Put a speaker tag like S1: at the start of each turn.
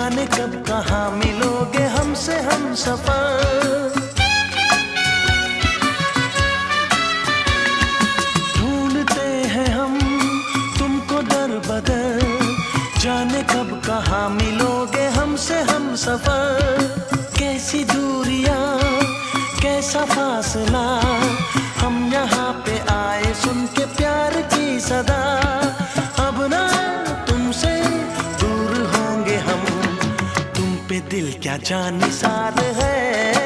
S1: जाने कब कहाँ मिलोगे हमसे हम सफर। ढूंढते हैं हम तुमको दर बदर, जाने कब कहाँ मिलोगे हमसे हम सफर। कैसी दूरियां कैसा फासला, हम यहाँ पे आए सुन के प्यार की सदा। अब ना तुमसे दूर होंगे हम, तुम पे दिल क्या जानिसार है।